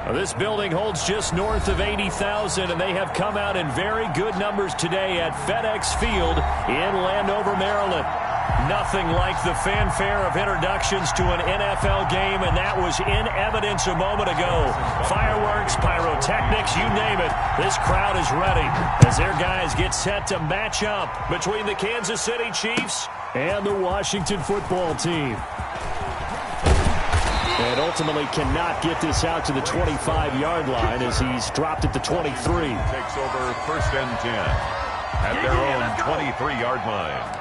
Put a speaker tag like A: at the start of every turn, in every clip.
A: Well, this building holds just north of 80,000, and they have come out in very good numbers today at FedEx Field in Landover, Maryland. Nothing like the fanfare of introductions to an NFL game, and that was in evidence a moment ago. Fireworks, pyrotechnics, you name it. This crowd is ready as their guys get set to match up between the Kansas City Chiefs and the Washington football team. And ultimately cannot get this out to the 25-yard line as he's dropped at the 23.
B: Takes over 1st and 10 at their own 23-yard line.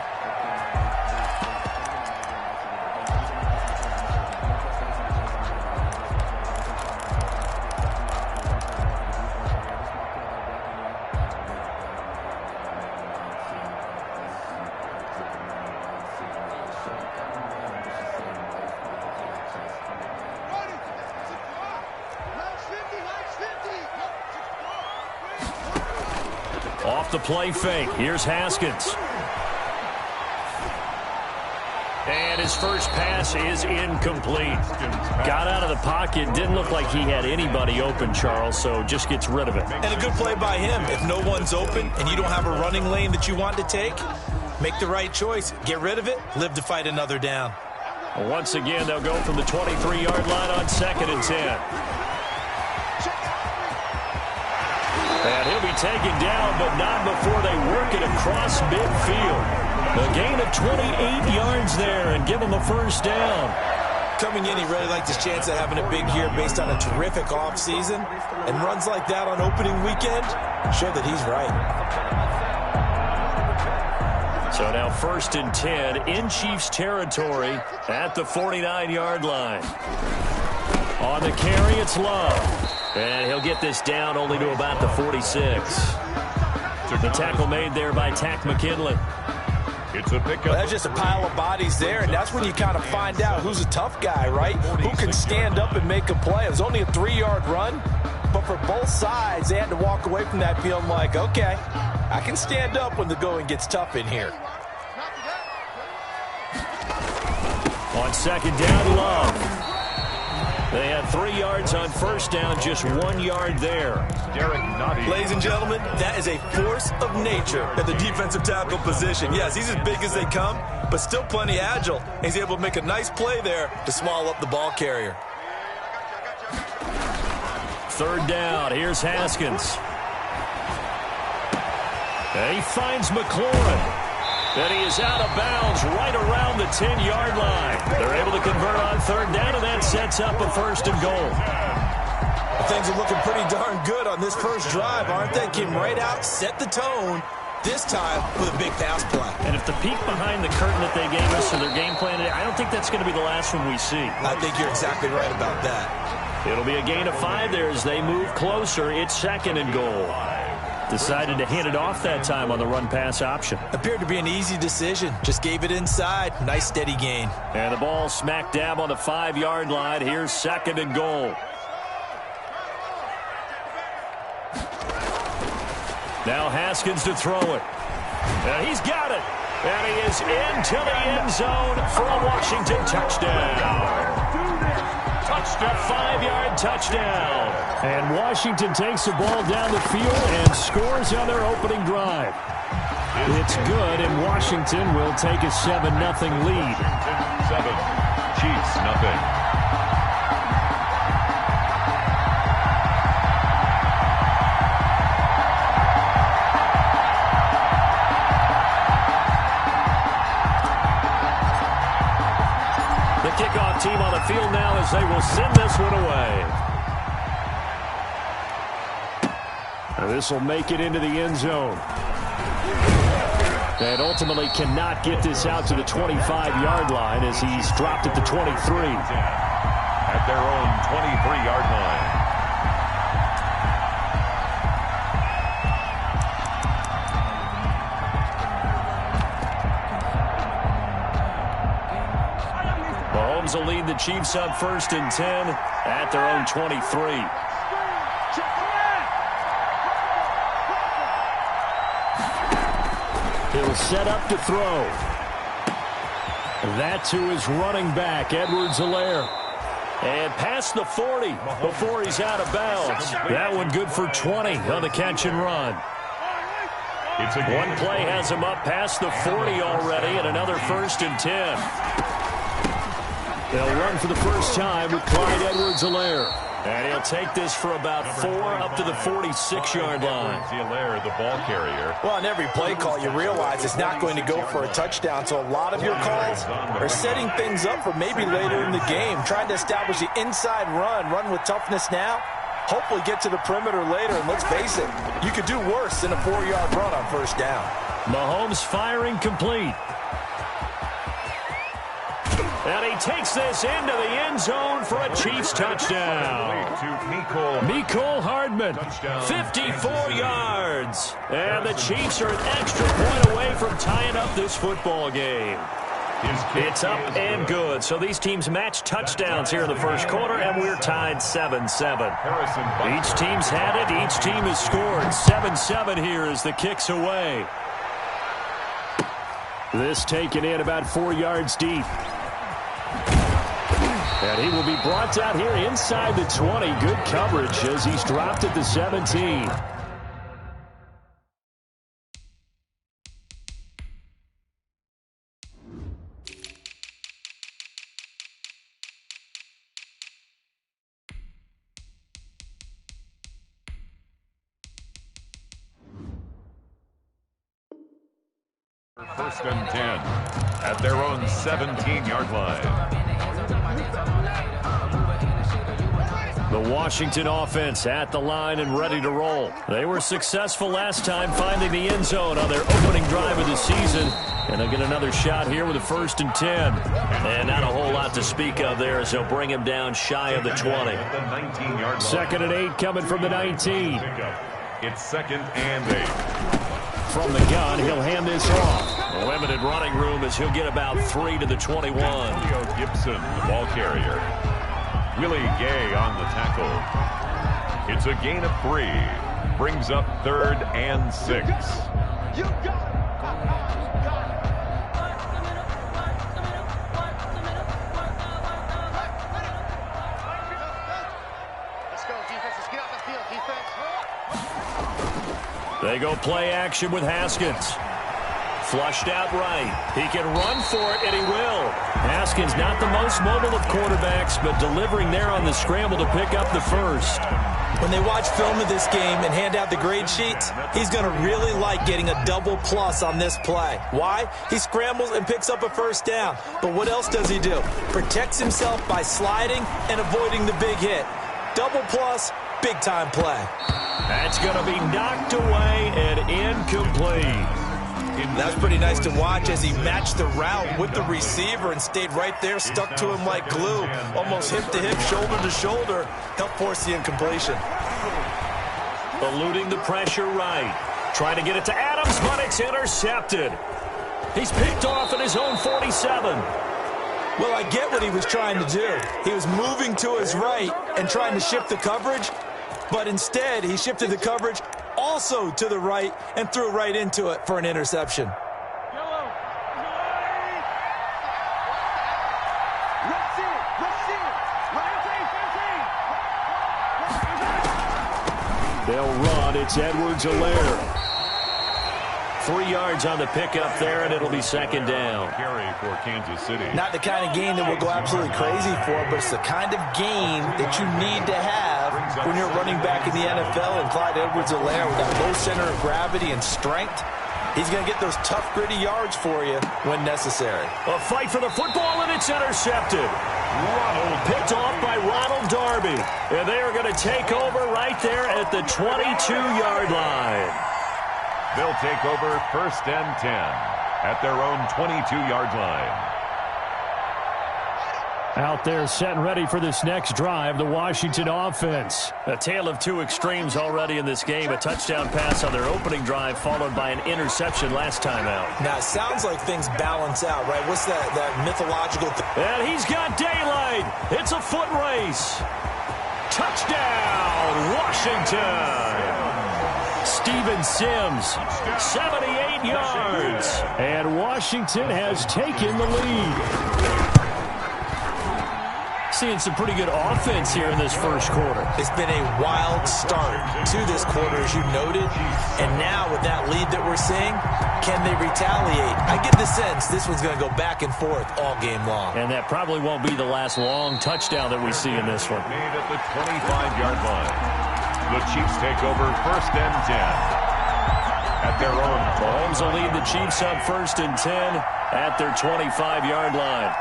A: Off the play fake. Here's Haskins. And his first pass is incomplete. Got out of the pocket. Didn't look like he had anybody open, Charles, so just gets rid of it.
C: And a good play by him. If no one's open and you don't have a running lane that you want to take, make the right choice. Get rid of it. Live to fight another down.
A: Once again, they'll go from the 23-yard line on 2nd and 10. And he'll be taken down, but not before they work it across midfield. A gain of 28 yards there and give him a first down.
C: Coming in, he really liked his chance at having a big year based on a terrific offseason. And runs like that on opening weekend show that he's right.
A: So now 1st and 10 in Chiefs territory at the 49-yard line. On the carry, it's Love. And he'll get this down only to about the 46. The tackle made there by Tack McKinley.
B: It's a pickup.
C: Well, that's just a pile of bodies there, and that's when you kind of find out who's a tough guy, right? Who can stand up and make a play. It was only a 3-yard run, but for both sides, they had to walk away from that feeling like, okay, I can stand up when the going gets tough in here.
A: On 2nd down, Love. They had 3 yards on 1st down, just 1 yard there.
C: Ladies and gentlemen, that is a force of nature at the defensive tackle position. Yes, he's as big as they come, but still plenty agile. And he's able to make a nice play there to swallow up the ball carrier.
A: 3rd down, here's Haskins. And he finds McLaurin. And he is out of bounds right around the 10-yard line. They're able to convert on 3rd down, and that sets up a 1st and goal.
C: Things are looking pretty darn good on this first drive, aren't they? Came right out, set the tone, this time with a big pass play.
A: And if the peek behind the curtain that they gave us for their game plan, I don't think that's going to be the last one we see.
C: I think you're exactly right about that.
A: It'll be a gain of 5 there as they move closer. It's 2nd and goal. Decided to hand it off that time on the run-pass option.
C: Appeared to be an easy decision. Just gave it inside. Nice, steady gain.
A: And the ball smack dab on the 5-yard line. Here's 2nd and goal. Now Haskins to throw it. And he's got it. And he is into the end zone for a Washington touchdown. A 5-yard touchdown. And Washington takes the ball down the field and scores on their opening drive. It's good, and Washington will take a 7-0 lead.
B: 7, Chiefs nothing.
A: The kickoff team on the field now as they will send this one away. This will make it into the end zone. And ultimately cannot get this out to the 25-yard line as he's dropped at the 23.
B: At their own 23-yard line.
A: Mahomes will lead the Chiefs up 1st and 10 at their own 23. He'll set up to throw. That to his running back, Edwards-Helaire. And past the 40 before he's out of bounds. That one good for 20 on the catch and run. One play has him up past the 40 already, and another 1st and 10. They'll run for the first time with Clyde Edwards-Helaire. And he'll take this for about 4 up to the 46-yard line.
B: Helaire, the ball carrier.
C: Well, on every play call, you realize it's not going to go for a touchdown. So a lot of your calls are setting things up for maybe later in the game, trying to establish the inside run with toughness now, hopefully get to the perimeter later. And let's face it, you could do worse than a 4-yard run on first down.
A: Mahomes firing complete. And he takes this into the end zone for a Chiefs touchdown. Mecole Hardman, 54 yards. And the Chiefs are an extra point away from tying up this football game. It's up and good. So these teams match touchdowns here in the first quarter, and we're tied 7-7. Each team's had it. Each team has scored. 7-7 here as the kick's away. This taken in about 4 yards deep. And he will be brought down here inside the 20. Good coverage as he's dropped at the 17.
B: First and 10 at their own 17-yard line.
A: The Washington offense at the line and ready to roll. They were successful last time finding the end zone on their opening drive of the season. And they'll get another shot here with a 1st and 10. And not a whole lot to speak of there as they'll bring him down shy of the 20.
B: 2nd
A: and 8 coming from the 19.
B: It's 2nd and 8.
A: From the gun, he'll hand this off. Limited running room as he'll get about 3 to the 21.
B: Gibson, the ball carrier. Willie Gay on the tackle. It's a gain of 3. Brings up 3rd and 6. You got it.
D: Let's go, defense. Let's get out the field, defense.
A: They go play action with Haskins. Flushed out right. He can run for it, and he will. Haskins not the most mobile of quarterbacks, but delivering there on the scramble to pick up the first.
C: When they watch film of this game and hand out the grade sheets, he's going to really like getting a double plus on this play. Why? He scrambles and picks up a first down. But what else does he do? Protects himself by sliding and avoiding the big hit. Double plus, big-time play.
A: That's going to be knocked away and incomplete.
C: That's pretty nice to watch as he matched the route with the receiver and stayed right there, stuck to him like glue, almost hip to hip, shoulder to shoulder, helped force the incompletion.
A: Eluding the pressure right. Trying to get it to Adams, but it's intercepted. He's picked off at his own 47.
C: Well, I get what he was trying to do. He was moving to his right and trying to shift the coverage, but instead he shifted the coverage also to the right and threw right into it for an interception.
A: They'll run. It's Edwards-Helaire. 3 yards on the pickup there, and it'll be 2nd down.
B: Carry for Kansas City.
C: Not the kind of game that we'll go absolutely crazy for, but it's the kind of game that you need to have when you're running back in the NFL. And Clyde Edwards-Helaire with that low center of gravity and strength, he's going to get those tough, gritty yards for you when necessary.
A: A fight for the football, and it's intercepted. Picked off by Ronald Darby. And they are going to take over right there at the 22-yard line.
B: They'll take over 1st and 10 at their own 22-yard line.
A: Out there set and ready for this next drive, the Washington offense. A tale of two extremes already in this game. A touchdown pass on their opening drive followed by an interception last time out.
C: Now, it sounds like things balance out, right? What's that mythological thing?
A: And he's got daylight. It's a foot race. Touchdown, Washington. Steven Sims, 78 yards. And Washington has taken the lead. seeing some pretty good offense here in this first quarter.
C: It's been a wild start to this quarter, as you noted. And now with that lead that we're seeing, can they retaliate? I get the sense this one's going to go back and forth all game long.
A: And that probably won't be the last long touchdown that we see in this one.
B: Made at the 25-yard line. The Chiefs take over 1st and 10. At their own.
A: Mahomes will lead the Chiefs up 1st and 10 at their 25-yard line.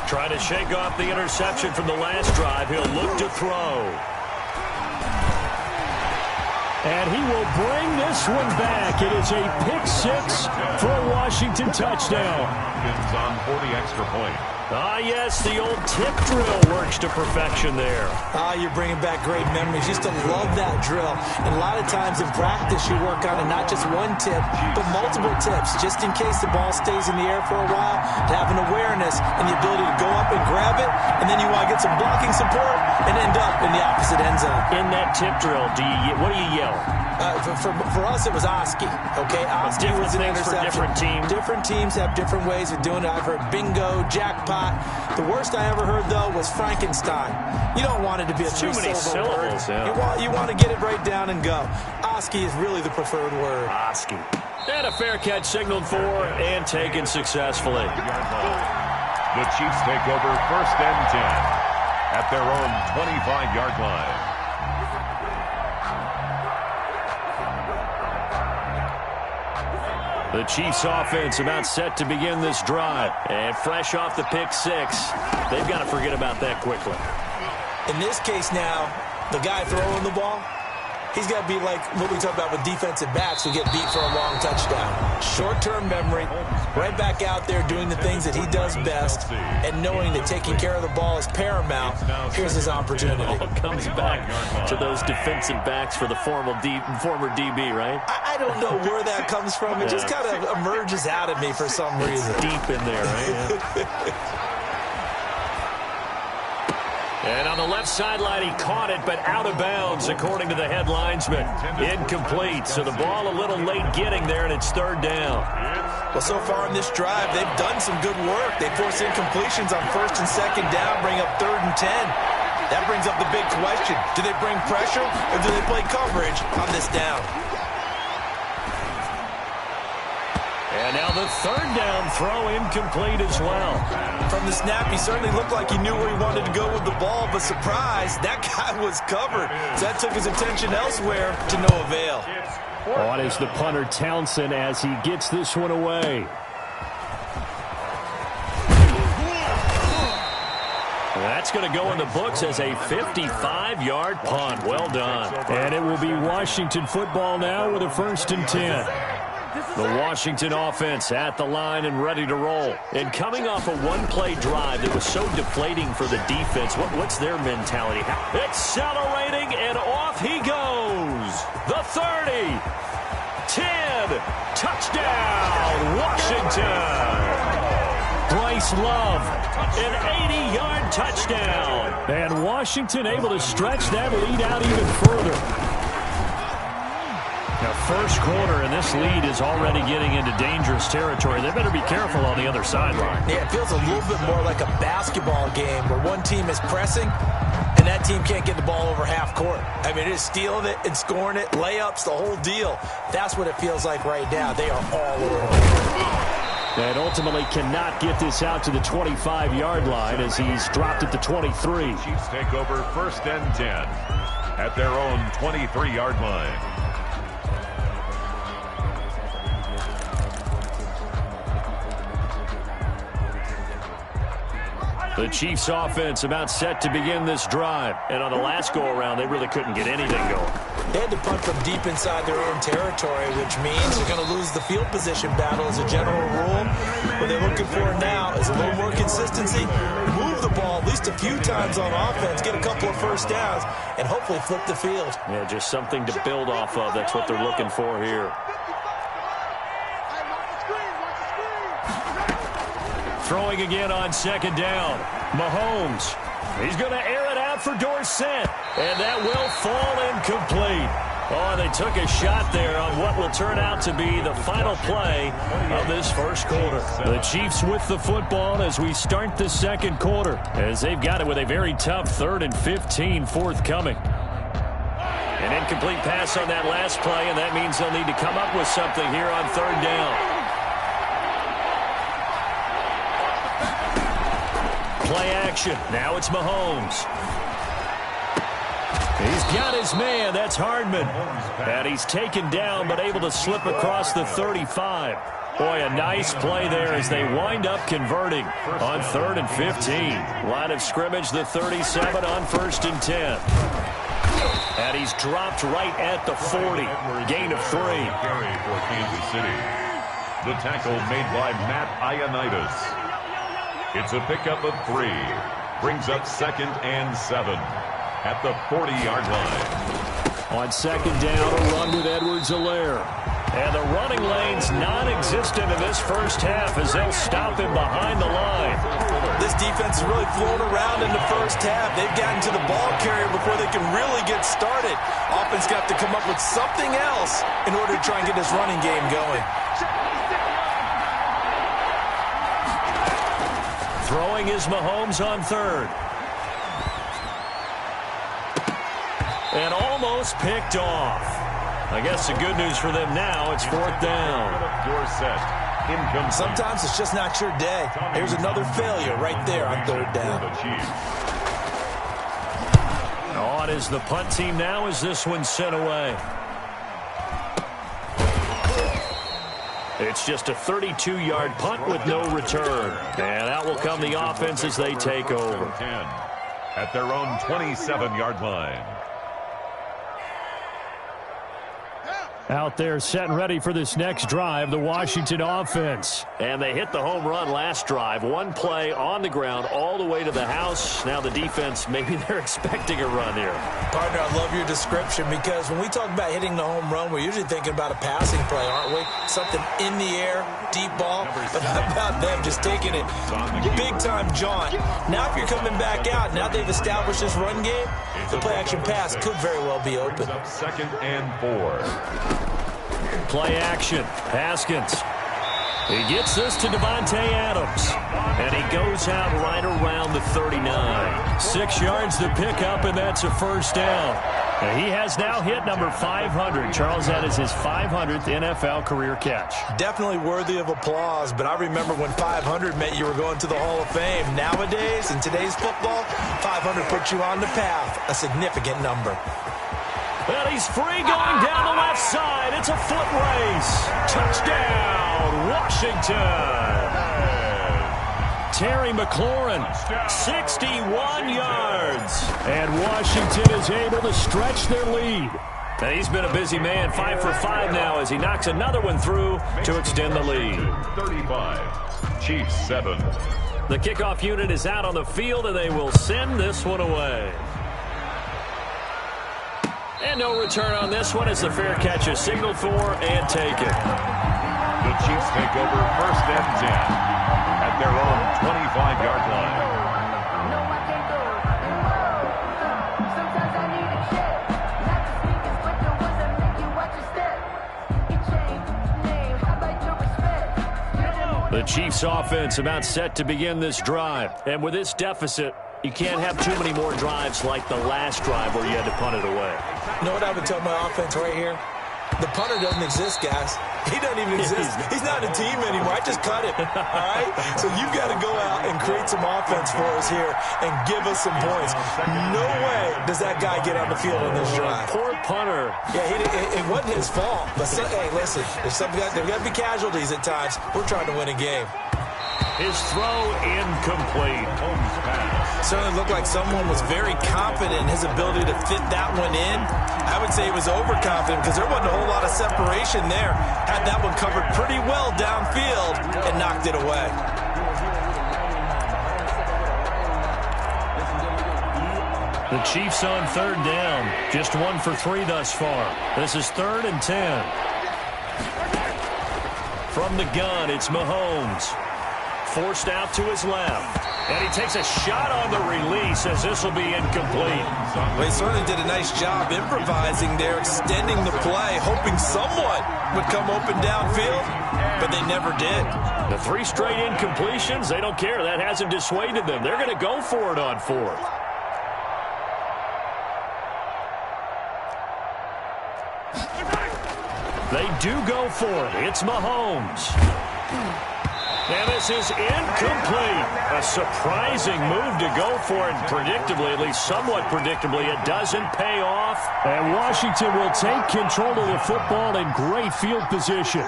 A: Trying to shake off the interception from the last drive. He'll look to throw. And he will bring this one back. It is a pick 6 for a Washington touchdown.
B: On 40 extra points.
A: Ah, yes, the old tip drill works to perfection there.
C: Ah, you're bringing back great memories. Used to love that drill. And a lot of times in practice, you work on it, not just one tip, but multiple tips, just in case the ball stays in the air for a while, to have an awareness and the ability to go up and grab it, and then you want to get some blocking support and end up in the opposite end zone.
A: In that tip drill, what do you yell?
C: For us, it was Oski. Okay, Oski was an interception.
A: For different teams.
C: Different teams have different ways of doing it. I've heard bingo, jackpot. The worst I ever heard, though, was Frankenstein. You don't want it to be a
A: too many syllables.
C: Yeah. You want to get it right down and go. Oski is really the preferred word.
A: Oski. And a fair catch signaled for and taken successfully.
B: The Chiefs take over 1st and 10 at their own 25-yard line.
A: The Chiefs offense about set to begin this drive. And fresh off the pick 6, they've got to forget about that quickly.
C: In this case now, the guy throwing the ball, he's got to be like what we talk about with defensive backs who get beat for a long touchdown. Short-term memory, right back out there doing the things that he does best, and knowing that taking care of the ball is paramount. Here's his opportunity.
A: It all comes back to those defensive backs for the former DB, right?
C: I don't know where that comes from. It just kind of emerges out of me for some reason.
A: It's deep in there, right? Yeah. And on the left sideline, he caught it, but out of bounds, according to the head linesman. Incomplete, so the ball a little late getting there, and it's 3rd down.
C: Well, so far in this drive, they've done some good work. They force incompletions on 1st and 2nd down, bring up 3rd and 10. That brings up the big question. Do they bring pressure, or do they play coverage on this down?
A: And now the 3rd down throw incomplete as well.
C: From the snap, he certainly looked like he knew where he wanted to go with the ball, but surprise, that guy was covered. So that took his attention elsewhere to no avail.
A: On is the punter Townsend as he gets this one away. That's going to go in the books as a 55-yard punt. Well done. And it will be Washington football now with a 1st and 10. The Washington offense at the line and ready to roll. And coming off a one-play drive that was so deflating for the defense, what's their mentality? Accelerating, and off he goes. The 30, 10, touchdown, Washington. Bryce Love, an 80-yard touchdown. And Washington able to stretch that lead out even further. Now, first quarter, and this lead is already getting into dangerous territory. They better be careful on the other sideline.
C: Yeah, it feels a little bit more like a basketball game where one team is pressing and that team can't get the ball over half court. I mean, it is stealing it and scoring it, layups, the whole deal. That's what it feels like right now. They are all over.
A: And ultimately cannot get this out to the 25-yard line as he's dropped at the 23.
B: Chiefs take over 1st and 10 at their own 23-yard line.
A: The Chiefs offense about set to begin this drive. And on the last go-around, they really couldn't get anything going.
C: They had to punt from deep inside their own territory, which means they're going to lose the field position battle as a general rule. What they're looking for now is a little more consistency, move the ball at least a few times on offense, get a couple of first downs, and hopefully flip the field.
A: Yeah, just something to build off of. That's what they're looking for here. Throwing again on 2nd down. Mahomes. He's going to air it out for Dorsett. And that will fall incomplete. Oh, they took a shot there on what will turn out to be the final play of this first quarter. The Chiefs with the football as we start the second quarter, as they've got it with a very tough 3rd and 15 forthcoming. An incomplete pass on that last play, and that means they'll need to come up with something here on 3rd down. Play action. Now it's Mahomes. He's got his man. That's Hardman. And he's taken down but able to slip across the 35. Boy, a nice play there as they wind up converting on 3rd and 15. Line of scrimmage, the 37 on 1st and 10. And he's dropped right at the 40. Gain of 3.
B: Carry for Kansas City. The tackle made by Matt Ioannidis. It's a pickup of 3. Brings up 2nd and 7. At the 40-yard line.
A: On 2nd down, a run with Edwards-Helaire. And the running lane's non-existent in this first half as they'll stop him behind the line.
C: This defense is really flown around in the first half. They've gotten to the ball carrier before they can really get started. Offense got to come up with something else in order to try and get this running game going.
A: Throwing is Mahomes on 3rd. And almost picked off. I guess the good news for them now, it's 4th down.
C: Sometimes it's just not your day. Here's another failure right there on 3rd down.
A: On is the punt team now as this one's sent away. It's just a 32-yard punt with no return. And out will come the offense as they take over.
B: At their own 27-yard line.
A: Out there set and ready for this next drive, the Washington offense. And they hit the home run last drive. One play on the ground all the way to the house. Now the defense, maybe they're expecting a run here.
C: Partner, I love your description because when we talk about hitting the home run, we're usually thinking about a passing play, aren't we? Something in the air, deep ball. But how about them just taking it big-time jaunt? Now if you're coming back out, now they've established this run game, the play-action pass could very well be open.
B: 2nd and 4.
A: Play action. Haskins. He gets this to Devontae Adams. And he goes out right around the 39. 6 yards to pick up, and that's a first down. And he has now hit number 500. Charles, that is his 500th NFL career catch.
C: Definitely worthy of applause, but I remember when 500 meant you were going to the Hall of Fame. Nowadays, in today's football, 500 puts you on the path, a significant number.
A: Well, he's free going down the left side. It's a foot race. Touchdown, Washington. Terry McLaurin, 61 yards. And Washington is able to stretch their lead. And he's been a busy man, 5 for 5 now as he knocks another one through to extend the lead.
B: 35, Chiefs 7.
A: The kickoff unit is out on the field, and they will send this one away. And no return on this one as the fair catch is signaled for and taken.
B: The Chiefs take over 1st and 10 at their own 25-yard line. The Chiefs offense about set to begin this drive. And with this deficit, you can't have too many more drives like the last drive where you had to punt it away.
C: You know what I would tell my offense right here? The punter doesn't exist, guys. He doesn't even exist. He's not a team anymore. I just cut him, all right? So you've got to go out and create some offense for us here and give us some points. No way does that guy get on the field on this drive.
A: Poor punter.
C: Yeah, it wasn't his fault. But, hey, listen, there's got to be casualties at times. We're trying to win a game.
A: His throw incomplete.
C: Certainly looked like someone was very confident in his ability to fit that one in. I would say he was overconfident because there wasn't a whole lot of separation there. Had that one covered pretty well downfield and knocked it away.
A: The Chiefs on 3rd down. Just 1 for 3 thus far. This is 3rd and 10. From the gun, it's Mahomes. Forced out to his left. And he takes a shot on the release as this will be incomplete.
C: Well, he certainly did a nice job improvising there, extending the play, hoping someone would come open downfield, but they never did.
A: The 3 straight incompletions, they don't care. That hasn't dissuaded them. They're going to go for it on 4th. They do go for it. It's Mahomes. And this is incomplete. A surprising move to go for it. Predictably, at least somewhat predictably, it doesn't pay off. And Washington will take control of the football in great field position.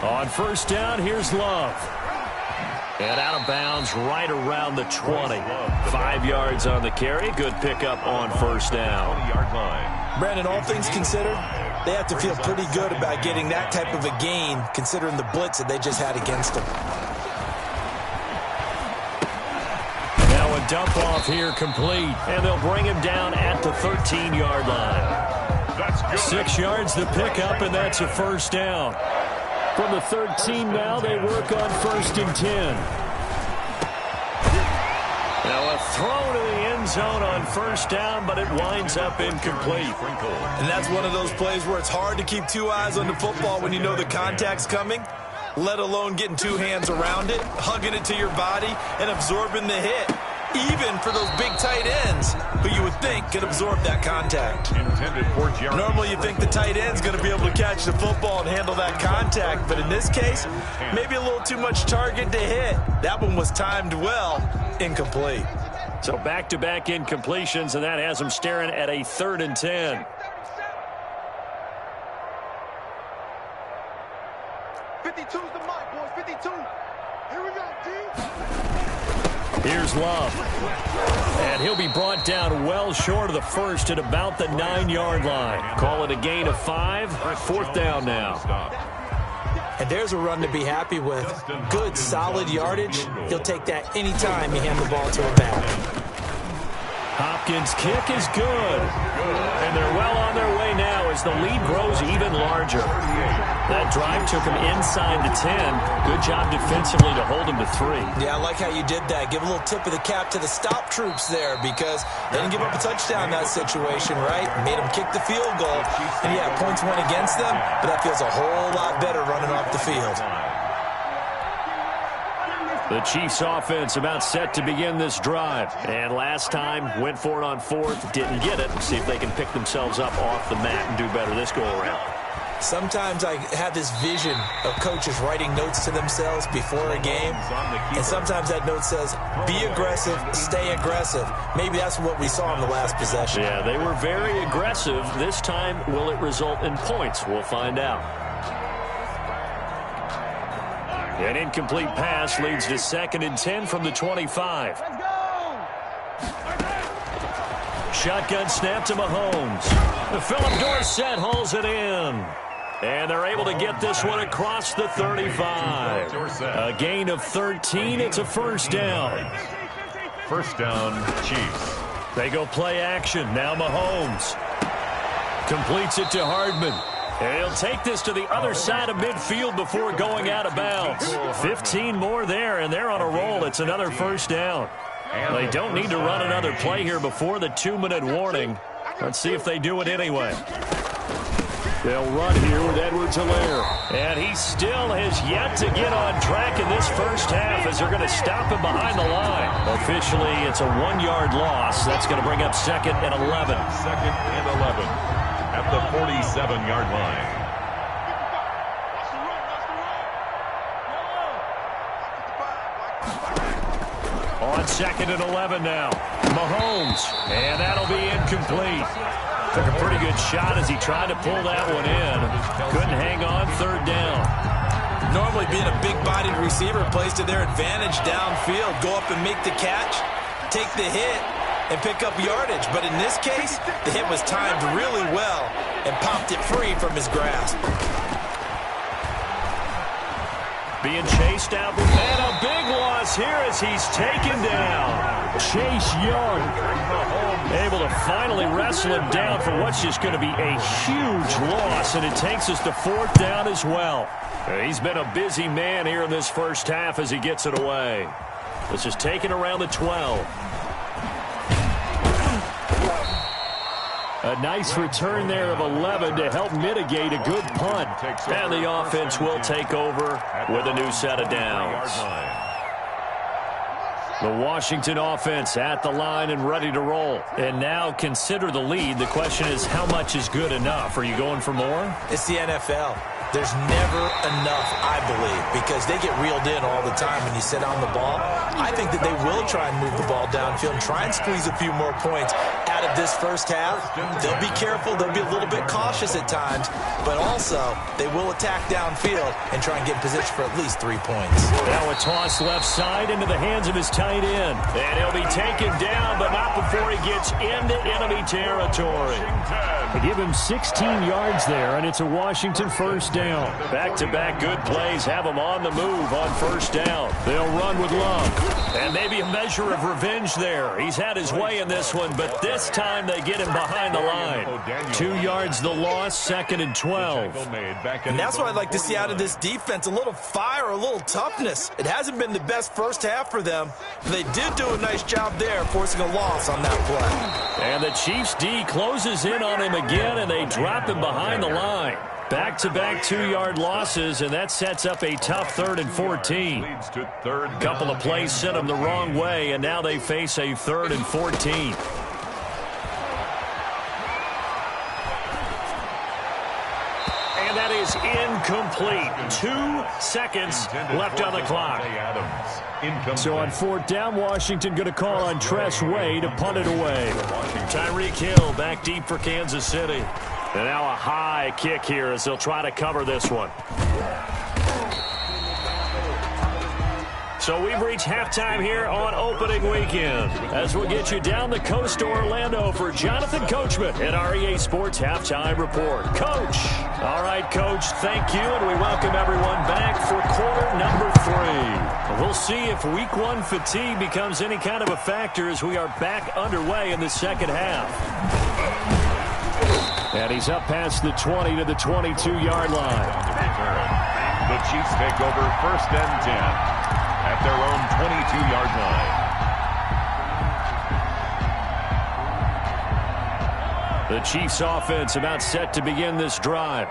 A: On 1st down, here's Love. And out of bounds right around the 20. 5 yards on the carry. Good pickup on 1st down.
B: 20-yard line.
C: Brandon, all things considered, they have to feel pretty good about getting that type of a gain, considering the blitz that they just had against them.
A: Now a dump off here complete, and they'll bring him down at the 13-yard line.
B: That's good.
A: 6 yards the pickup, and that's a 1st down. From the 13 now, they work on 1st and 10. Now a throw to the end zone on 1st down, but it winds up incomplete.
C: And that's one of those plays where it's hard to keep 2 eyes on the football when you know the contact's coming, let alone getting 2 hands around it, hugging it to your body, and absorbing the hit. Even for those big tight ends who you would think could absorb that contact.
B: Intended for Jeremy.
C: Normally you think the tight end's going to be able to catch the football and handle that contact, but in this case, maybe a little too much target to hit. That one was timed well, incomplete.
A: So back-to-back incompletions, and that has them staring at a 3rd and 10. Here's Love. And he'll be brought down well short of the 1st at about the 9-yard line. Call it a gain of 5. 4th down now.
C: And there's a run to be happy with. Good, solid yardage. He'll take that anytime you hand the ball to him back.
A: Hopkins' kick is good. And they're well on their way now as the lead grows even larger. That drive took him inside the 10. Good job defensively to hold him to 3.
C: Yeah, I like how you did that. Give a little tip of the cap to the stop troops there because they didn't give up a touchdown in that situation, right? Made them kick the field goal. And yeah, points went against them, but that feels a whole lot better running off the field.
A: The Chiefs offense about set to begin this drive. And last time, went for it on 4th, didn't get it. See if they can pick themselves up off the mat and do better this go-around.
C: Sometimes I have this vision of coaches writing notes to themselves before a game. And sometimes that note says, be aggressive, stay aggressive. Maybe that's what we saw in the last possession.
A: Yeah, they were very aggressive. This time, will it result in points? We'll find out. An incomplete pass leads to 2nd and 10 from the 25. Shotgun snap to Mahomes. Philip Dorsett holds it in. And they're able to get this one across the 35. A gain of 13. It's a 1st down.
B: 1st down, Chiefs.
A: They go play action. Now Mahomes completes it to Hardman. And he'll take this to the other side of midfield before going out of bounds. 15 more there, and they're on a roll. It's another 1st down. They don't need to run another play here before the 2-minute warning. Let's see if they do it anyway. They'll run here with Edwards-Helaire. And he still has yet to get on track in this 1st half as they're going to stop him behind the line. Officially, it's a 1-yard loss. That's going to bring up 2nd and 11.
B: 2nd and 11. At the 47-yard line.
A: On 2nd and 11 now. Mahomes. And that'll be incomplete. Took a pretty good shot as he tried to pull that one in. Couldn't hang on 3rd down.
C: Normally being a big-bodied receiver plays to their advantage downfield. Go up and make the catch, take the hit, and pick up yardage. But in this case, the hit was timed really well and popped it free from his grasp.
A: being chased out. And a big loss here as he's taken down. Chase Young able to finally wrestle him down for what's just going to be a huge loss, and it takes us to 4th down as well. He's been a busy man here in this first half as he gets it away. This is taken around the 12. A nice return there of 11 to help mitigate a good punt. And the offense will take over with a new set of downs. The Washington offense at the line and ready to roll. And now consider the lead. The question is, how much is good enough? Are you going for more?
C: It's the NFL. There's never enough, I believe, because they get reeled in all the time when you sit on the ball. I think that they will try and move the ball downfield and try and squeeze a few more points out of this first half. They'll be careful. They'll be a little bit cautious at times, but also they will attack downfield and try and get in position for at least 3 points.
A: Now a toss left side into the hands of his tight end. And he'll be taken down, but not before he gets into enemy territory. They give him 16 yards there, and it's a Washington first down. Back-to-back good plays have him on the move on first down. They'll run with Love. And maybe a measure of revenge there. He's had his way in this one, but this time they get him behind the line. 2 yards the loss, 2nd and 12.
C: And that's what I'd like to see out of this defense, a little fire, a little toughness. It hasn't been the best first half for them. They did do a nice job there, forcing a loss on that play.
A: And the Chiefs D closes in on him again, and they drop him behind the line. Back-to-back 2-yard losses, and that sets up a tough 3rd and 14. Couple of plays sent them the wrong way, and now they face a 3rd and 14. And that is incomplete. 2 seconds left on the clock. So on 4th down, Washington going to call on Tress Way to punt it away. Tyreek Hill back deep for Kansas City. And now a high kick here as they'll try to cover this one. So we've reached halftime here on opening weekend as we'll get you down the coast to Orlando for Jonathan Coachman at our EA Sports Halftime Report. Coach. All right, Coach, thank you, and we welcome everyone back for quarter number 3. We'll see if week 1 fatigue becomes any kind of a factor as we are back underway in the second half. And he's up past the 20 to the 22-yard line.
B: The Chiefs take over 1st and 10 at their own 22-yard line.
A: The Chiefs offense about set to begin this drive.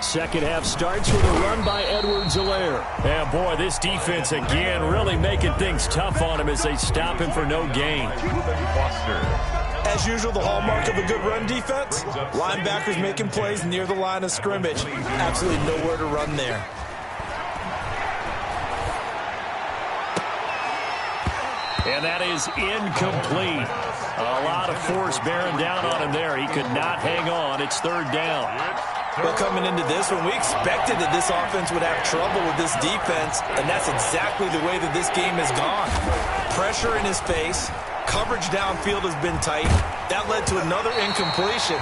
A: Second half starts with a run by Edwards-Helaire. And boy, this defense again really making things tough on him as they stop him for no gain.
C: As usual, the hallmark of a good run defense, linebackers making plays near the line of scrimmage. Absolutely nowhere to run there.
A: And that is incomplete. A lot of force bearing down on him there. He could not hang on. It's 3rd down.
C: Well, coming into this one, we expected that this offense would have trouble with this defense, and that's exactly the way that this game has gone. Pressure in his face. Coverage downfield has been tight. That led to another incompletion.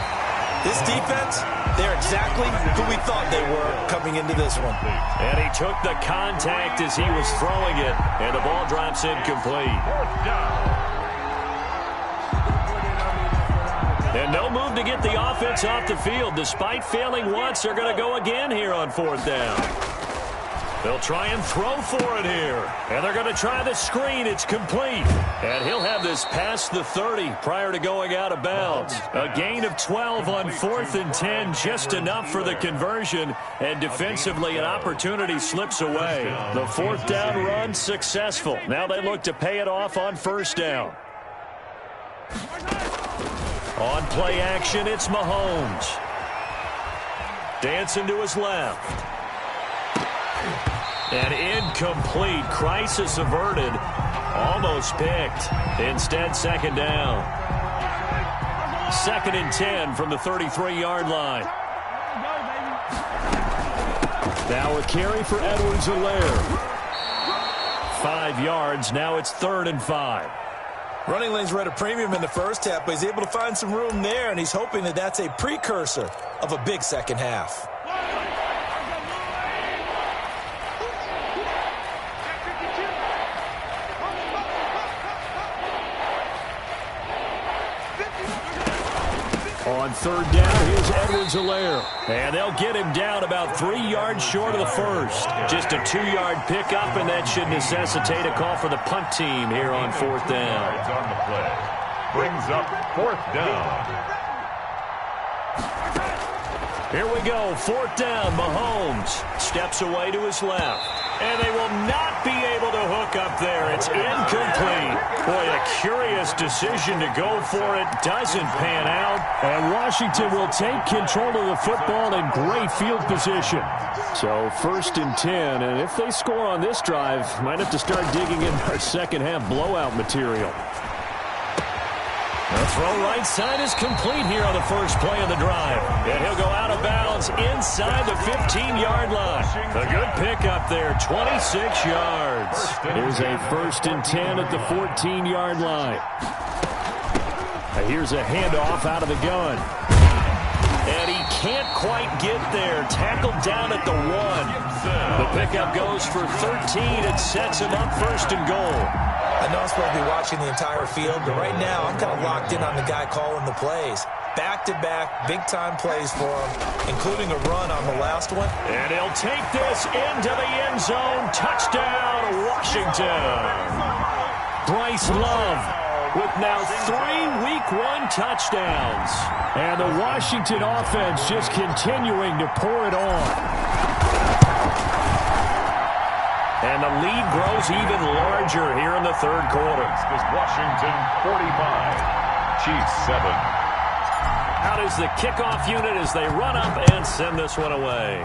C: This defense, they're exactly who we thought they were coming into this one.
A: And he took the contact as he was throwing it, and the ball drops incomplete. And no move to get the offense off the field. Despite failing once, they're going to go again here on 4th down. They'll try and throw for it here. And they're going to try the screen. It's complete. And he'll have this past the 30 prior to going out of bounds. A gain of 12 on 4th and 10, just enough for the conversion. And defensively, an opportunity slips away. The 4th down run successful. Now they look to pay it off on 1st down. On play action, it's Mahomes. Dancing to his left. And incomplete. Crisis averted. Almost picked. Instead, 2nd down. 2nd and 10 from the 33-yard line. Now a carry for Edwards-Helaire. 5 yards. Now it's 3rd and 5.
C: Running lanes were at a premium in the first half, but he's able to find some room there, and he's hoping that that's a precursor of a big second half.
A: On third down, here's Edwards-Helaire. And they'll get him down about 3 yards short of the first. Just a 2-yard pickup, and that should necessitate a call for the punt team here on fourth down.
B: On the play. Brings up fourth down.
A: Here we go, fourth down. Mahomes steps away to his left. And they will not be able to hook up there. It's incomplete. Boy, a curious decision to go for it. Doesn't pan out. And Washington will take control of the football in great field position. So first and 10. And if they score on this drive, might have to start digging in our second half blowout material. The throw right side is complete here on the first play of the drive. And he'll go out of bounds inside the 15-yard line. A good pickup there, 26 yards. Here's a first and 10 at the 14-yard line. Here's a handoff out of the gun. And he can't quite get there. Tackled down at the 1. The pickup goes for 13. It sets him up first and goal.
C: I know I'm supposed to be watching the entire field, but right now I'm kind of locked in on the guy calling the plays. Back-to-back, big-time plays for him, including a run on the last one.
A: And he'll take this into the end zone. Touchdown, Washington. Bryce Love with now 3 Week 1 touchdowns. And the Washington offense just continuing to pour it on. And the lead grows even larger here in the third quarter.
B: It's Washington 45, Chiefs 7.
A: Out is the kickoff unit as they run up and send this one away.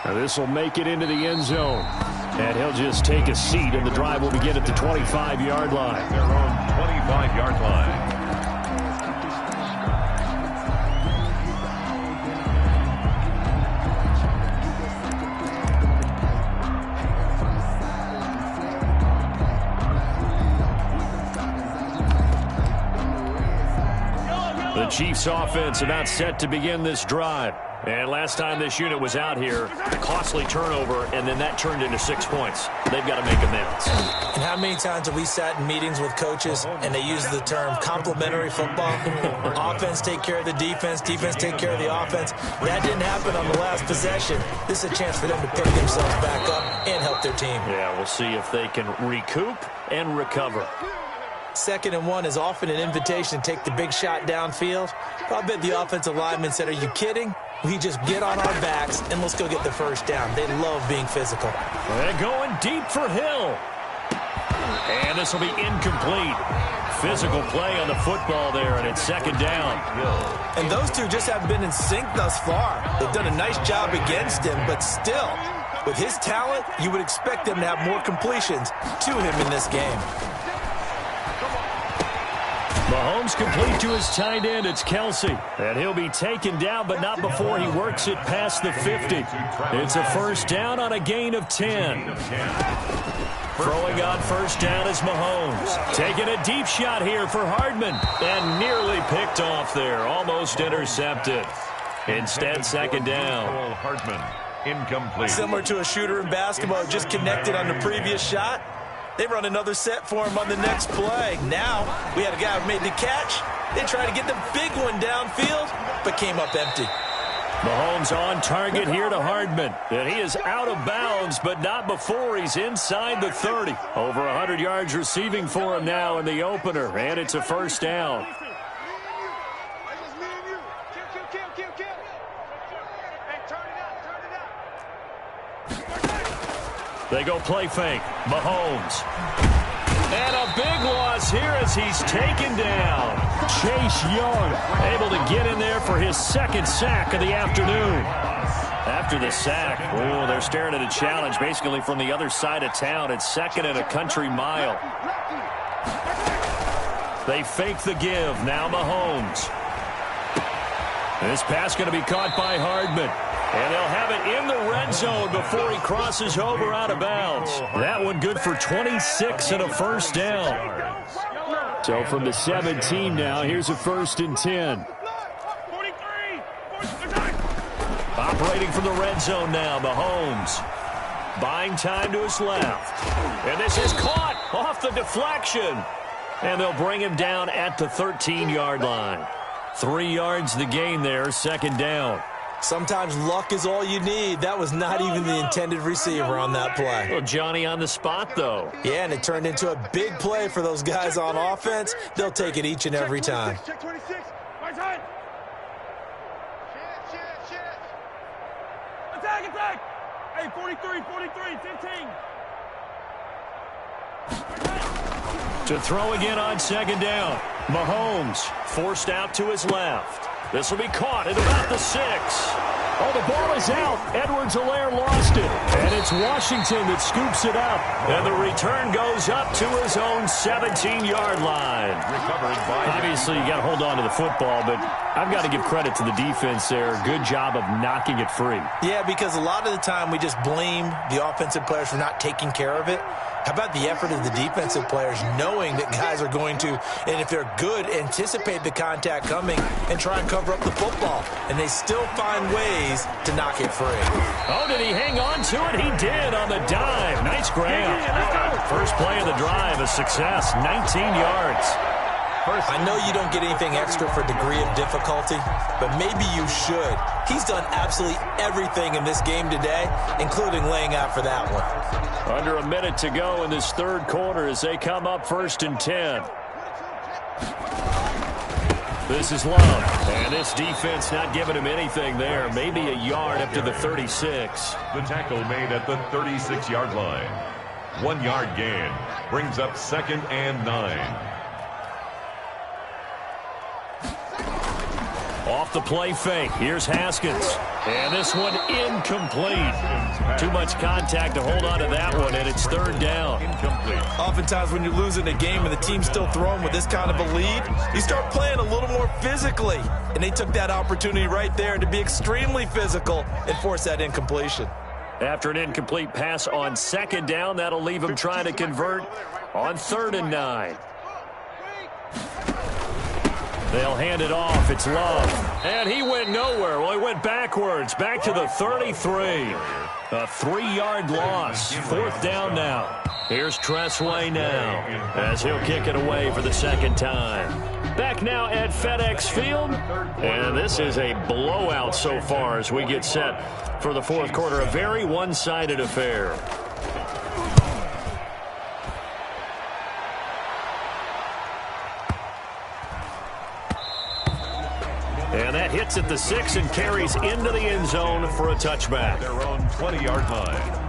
A: Now this will make it into the end zone. And he'll just take a seat, and the drive will begin at the 25-yard line.
B: Their own 25-yard line.
A: The Chiefs offense about set to begin this drive. And last time this unit was out here, a costly turnover, and then that turned into 6 points. They've got to make amends.
C: And how many times have we sat in meetings with coaches and they use the term complementary football? Offense take care of the defense, defense take care of the offense. That didn't happen on the last possession. This is a chance for them to pick themselves back up and help their team.
A: Yeah, we'll see if they can recoup and recover.
C: 2nd and 1 is often an invitation to take the big shot downfield. I bet the offensive lineman said, are you kidding? We just get on our backs and let's go get the first down. They love being physical.
A: They're going deep for Hill. And this will be incomplete. Physical play on the football there, and it's 2nd down.
C: And those two just haven't been in sync thus far. They've done a nice job against him, but still, with his talent, you would expect them to have more completions to him in this game.
A: Mahomes complete to his tight end. It's Kelsey. And he'll be taken down, but not before he works it past the 50. It's a first down on a gain of 10. Throwing on first down is Mahomes. Taking a deep shot here for Hardman. And nearly picked off there. Almost intercepted. Instead, 2nd down.
B: Hardman, incomplete.
C: Similar to a shooter in basketball, just connected on the previous shot. They run another set for him on the next play. Now, we had a guy who made the catch. They tried to get the big one downfield, but came up empty.
A: Mahomes on target here to Hardman. And he is out of bounds, but not before he's inside the 30. Over 100 yards receiving for him now in the opener, and it's a first down. They go play fake. Mahomes. And a big loss here as he's taken down. Chase Young able to get in there for his 2nd sack of the afternoon. After the sack, oh, they're staring at a challenge basically from the other side of town. It's 2nd and a country mile. They fake the give. Now Mahomes. This pass going to be caught by Hardman. And they'll have it in the red zone before he crosses over out of bounds. That one good for 26 and a first down. So from the 17 now, here's a 1st and 10. Operating from the red zone now, Mahomes. Buying time to his left. And this is caught off the deflection. And they'll bring him down at the 13-yard line. 3 yards the gain there, second down.
C: Sometimes luck is all you need. That was not even the intended receiver on that play.
A: Well, Johnny on the spot, though.
C: Yeah, and it turned into a big play for those guys on offense. They'll take it each and every time.
E: Check 26. Right side. Attack. Hey, 43, 15.
A: To throw again on second down. Mahomes forced out to his left. This will be caught at about the 6. Oh, the ball is out. Edwards-Helaire lost it. And it's Washington that scoops it up. And the return goes up to his own 17-yard line.
B: Recovered by...
A: Obviously, you got to hold on to the football, but I've got to give credit to the defense there. Good job of knocking it free.
C: Yeah, because a lot of the time we just blame the offensive players for not taking care of it. How about the effort of the defensive players knowing that guys are going to, and if they're good, anticipate the contact coming and try and cover up the football. And they still find ways to knock it free.
A: Oh, did he hang on to it? He did on the dive. Nice grab. First play of the drive, a success, 19 yards.
C: I know you don't get anything extra for degree of difficulty, but maybe you should. He's done absolutely everything in this game today, including laying out for that one.
A: Under a minute to go in this third quarter as they come up 1st and 10. This is Love, and this defense not giving him anything there. Maybe a yard up to the 36.
B: The tackle made at the 36-yard line. 1 yard gain brings up 2nd and 9.
A: Off the play fake. Here's Haskins. And this one incomplete. Too much contact to hold on to that one, and it's 3rd down.
B: Incomplete.
C: Oftentimes when you're losing a game and the team's still throwing with this kind of a lead, you start playing a little more physically. And they took that opportunity right there to be extremely physical and force that incompletion.
A: After an incomplete pass on 2nd down, that'll leave him trying to convert on 3rd and 9. They'll hand it off. It's Love. And he went nowhere. Well, he went backwards. Back to the 33. A 3-yard loss. 4th down now. Here's Tressway now as he'll kick it away for the 2nd time. Back now at FedEx Field. And this is a blowout so far as we get set for the 4th quarter. A very one-sided affair. And that hits at the 6 and carries into the end zone for a touchback.
B: Their own 20-yard line.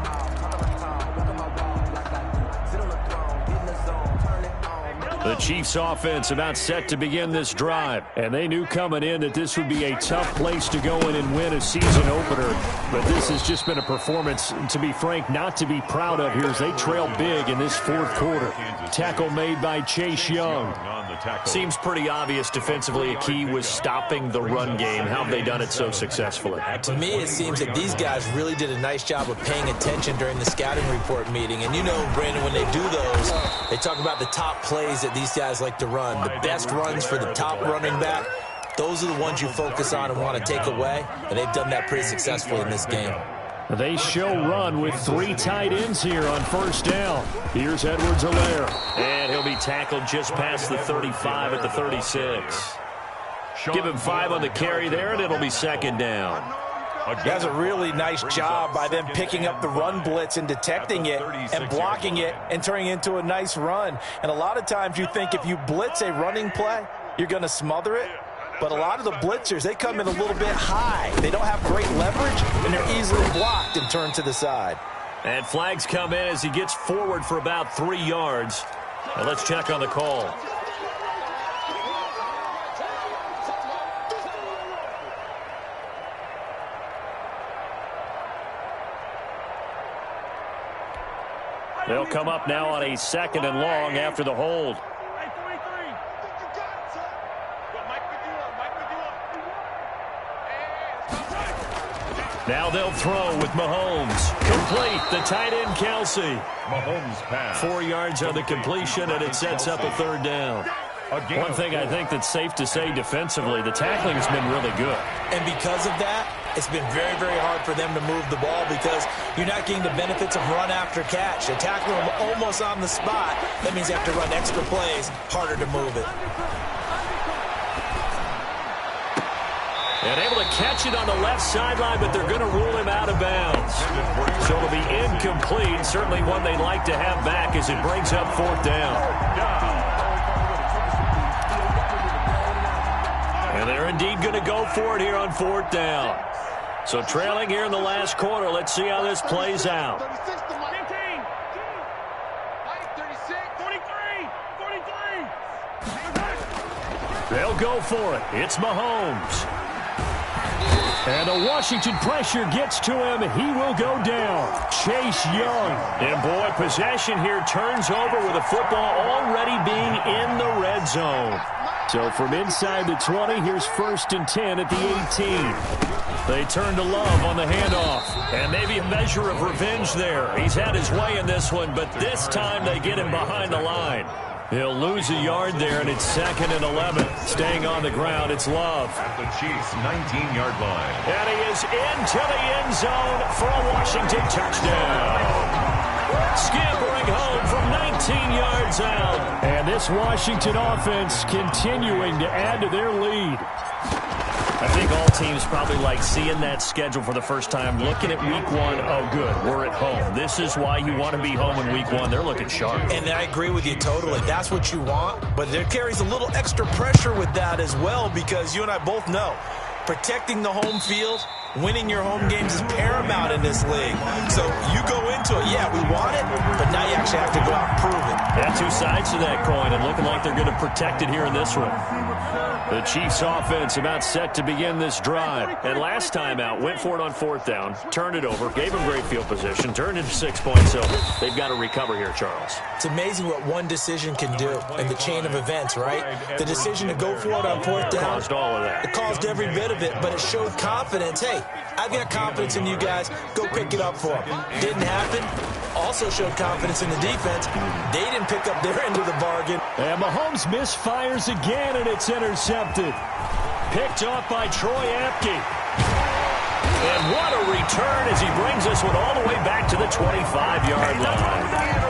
A: The Chiefs offense about set to begin this drive. And they knew coming in that this would be a tough place to go in and win a season opener. But this has just been a performance, to be frank, not to be proud of here as they trail big in this 4th quarter. Tackle made by Chase Young. Seems pretty obvious defensively a key was stopping the run game. How have they done it so successfully?
C: To me, it seems that these guys really did a nice job of paying attention during the scouting report meeting. And you know, Brandon, when they do those, they talk about the top plays that these guys like to run. The best runs for the top running back, those are the ones you focus on and want to take away. And they've done that pretty successfully in this game.
A: They show run with 3 tight ends here on 1st down. Here's Edwards-Helaire. And he'll be tackled just past the 35 at the 36. Give him 5 on the carry there, and it'll be 2nd down.
C: That's a really nice job by them picking up the run blitz and detecting it and blocking it and turning it into a nice run. And a lot of times you think if you blitz a running play, you're going to smother it. But a lot of the blitzers, they come in a little bit high. They don't have great leverage, and they're easily blocked and turned to the side.
A: And flags come in as he gets forward for about 3 yards. Now let's check on the call. They'll come up now on a 2nd and long after the hold. Now they'll throw with Mahomes. Complete, the tight end, Kelsey.
B: Mahomes pass.
A: 4 yards on the completion, and it sets up a 3rd down. One thing I think that's safe to say defensively, the tackling has been really good.
C: And because of that, it's been very, very hard for them to move the ball because you're not getting the benefits of run after catch. They're tackling them almost on the spot. That means they have to run extra plays, harder to move it.
A: And able to catch it on the left sideline, but they're going to rule him out of bounds. So it'll be incomplete. Certainly one they'd like to have back as it brings up 4th down. And they're indeed going to go for it here on 4th down. So trailing here in the last quarter. Let's see how this plays out.
E: 36 to 19. 36, 43, 43.
A: They'll go for it. It's Mahomes. And the Washington pressure gets to him. He will go down. Chase Young. And, boy, possession here turns over with the football already being in the red zone. So from inside the 20, here's 1st and 10 at the 18. They turn to Love on the handoff. And maybe a measure of revenge there. He's had his way in this one, but this time they get him behind the line. He'll lose a yard there, and it's 2nd and 11. Staying on the ground, it's Love.
B: At the Chiefs' 19-yard line.
A: And he is into the end zone for a Washington touchdown. Scampering home from 19 yards out. And this Washington offense continuing to add to their lead. I think all teams probably like seeing that schedule for the first time, looking at week 1. Oh, good, we're at home. This is why you want to be home in week 1. They're looking sharp.
C: And I agree with you totally. That's what you want. But there carries a little extra pressure with that as well because you and I both know protecting the home field, winning your home games is paramount in this league. So you go into it, yeah, we want it, but now you actually have to go out and prove it.
A: Yeah, 2 sides to that coin, and looking like they're going to protect it here in this one. The Chiefs offense about set to begin this drive. And last time out, went for it on 4th down, turned it over, gave them great field position, turned into 6 points, so they've got to recover here, Charles.
C: It's amazing what one decision can do in the chain of events, right? The decision to go for it on 4th down.
A: Caused all of that.
C: It caused every bit of it, but it showed confidence. Hey, I've got confidence in you guys. Go pick it up for them. Didn't happen. Also showed confidence in the defense. They didn't pick up their end of the bargain.
A: And Mahomes misfires again, and it's intercepted. Picked off by Troy Apke. And what a return as he brings this one all the way back to the 25-yard line.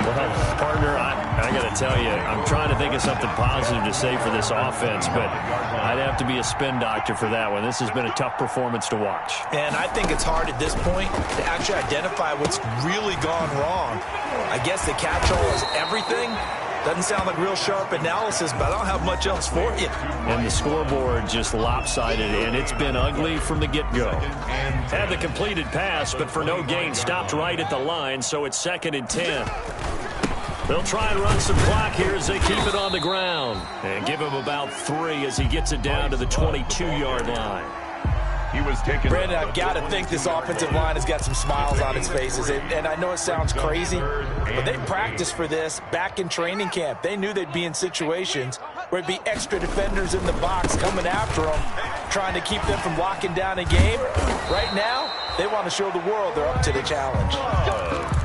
A: Well, partner, I got to tell you, I'm trying to think of something positive to say for this offense, but I'd have to be a spin doctor for that one. This has been a tough performance to watch.
C: And I think it's hard at this point to actually identify what's really gone wrong. I guess the catch-all is everything. Doesn't sound like real sharp analysis, but I don't have much else for you.
A: And the scoreboard just lopsided, and it's been ugly from the get-go. Had the completed pass, but for no gain, stopped right at the line, so it's 2nd and 10. They'll try and run some clock here as they keep it on the ground. And give him about 3 as he gets it down to the 22-yard line.
B: He was taken.
C: Brandon, I've got to think this offensive line has got some smiles on its faces. And I know it sounds crazy, but they practiced for this back in training camp. They knew they'd be in situations where it'd be extra defenders in the box coming after them, trying to keep them from locking down a game. Right now, they want to show the world they're up to the challenge.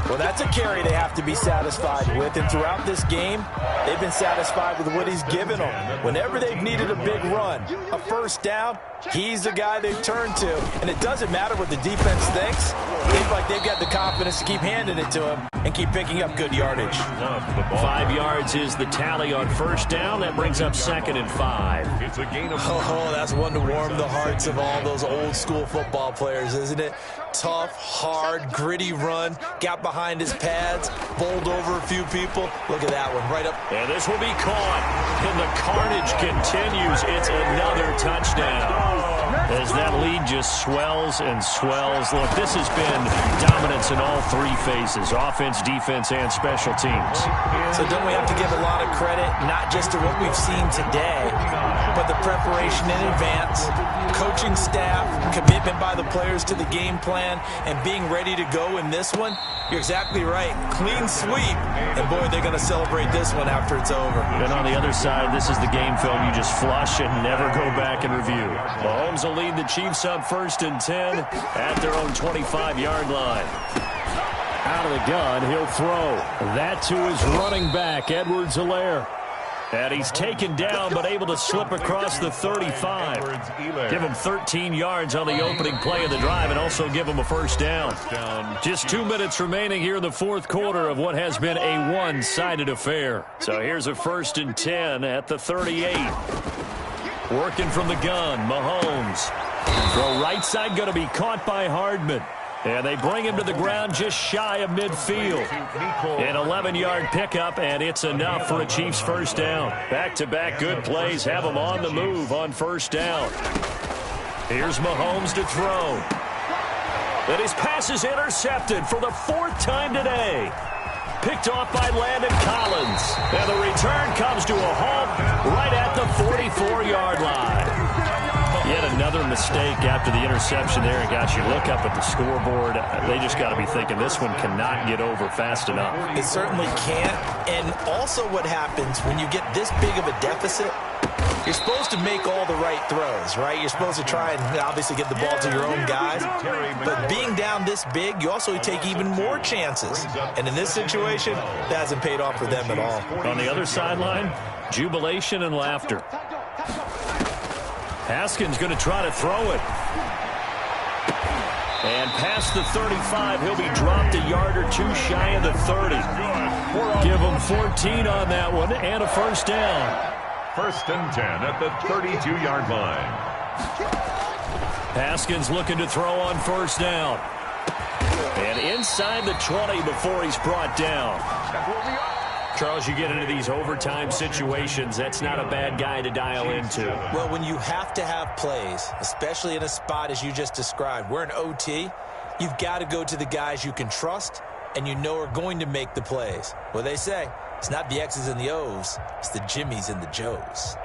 C: Well, that's a carry they have to be satisfied with. And throughout this game, they've been satisfied with what he's given them. Whenever they've needed a big run, a first down, he's the guy they've turned to. And it doesn't matter what the defense thinks. They feel like they've got the confidence to keep handing it to him and keep picking up good yardage.
A: 5 yards is the tally on first down. That brings up 2nd and 5.
B: It's a gain of
C: that's one to warm the hearts of all those old school football players, isn't it? Tough, hard, gritty run. Got behind his pads, bowled over a few people. Look at that one, right up.
A: And this will be caught. And the carnage continues. It's another touchdown. As that lead just swells and swells. Look, this has been dominance in all 3 phases, offense, defense, and special teams.
C: So don't we have to give a lot of credit, not just to what we've seen today, but the preparation in advance, coaching staff, commitment by the players to the game plan, and being ready to go in this one? You're exactly right. Clean sweep. And, boy, they're going to celebrate this one after it's over.
A: And on the other side, this is the game film you just flush and never go back and review. Mahomes will lead the Chiefs up 1st and 10 at their own 25-yard line. Out of the gun, he'll throw. That to his running back, Edwards-Helaire. And he's taken down, but able to slip across the 35. Give him 13 yards on the opening play of the drive and also give him a first down. Just 2 minutes remaining here in the fourth quarter of what has been a one-sided affair. So here's a 1st and 10 at the 38. Working from the gun, Mahomes. Throw right side, going to be caught by Hardman. And they bring him to the ground just shy of midfield. An 11-yard pickup, and it's enough for a Chiefs first down. Back-to-back good plays have them on the move on first down. Here's Mahomes to throw. And his pass is intercepted for the 4th time today. Picked off by Landon Collins. And the return comes to a halt right at the 44-yard line. Yet another mistake after the interception there. And gosh, you look up at the scoreboard, they just got to be thinking this one cannot get over fast enough.
C: It certainly can't. And also what happens when you get this big of a deficit, you're supposed to make all the right throws, right? You're supposed to try and obviously get the ball to your own guys. But being down this big, you also take even more chances. And in this situation, that hasn't paid off for them at all.
A: On the other sideline, jubilation and laughter. Haskins going to try to throw it. And past the 35, he'll be dropped a yard or two shy of the 30. Give him 14 on that one and a first down.
B: 1st and 10 at the 32-yard line.
A: Haskins looking to throw on first down. And inside the 20 before he's brought down. Charles, you get into these overtime situations, that's not a bad guy to dial into.
C: Well, when you have to have plays, especially in a spot as you just described, we're in OT, you've got to go to the guys you can trust and you know are going to make the plays. Well, they say, it's not the X's and the O's, it's the Jimmys and the Joes.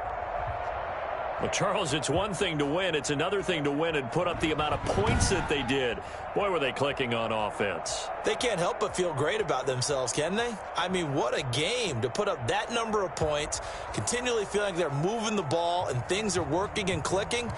A: Well, Charles, it's one thing to win. It's another thing to win and put up the amount of points that they did. Boy, were they clicking on offense.
C: They can't help but feel great about themselves, can they? I mean, what a game to put up that number of points, continually feeling like they're moving the ball and things are working and clicking.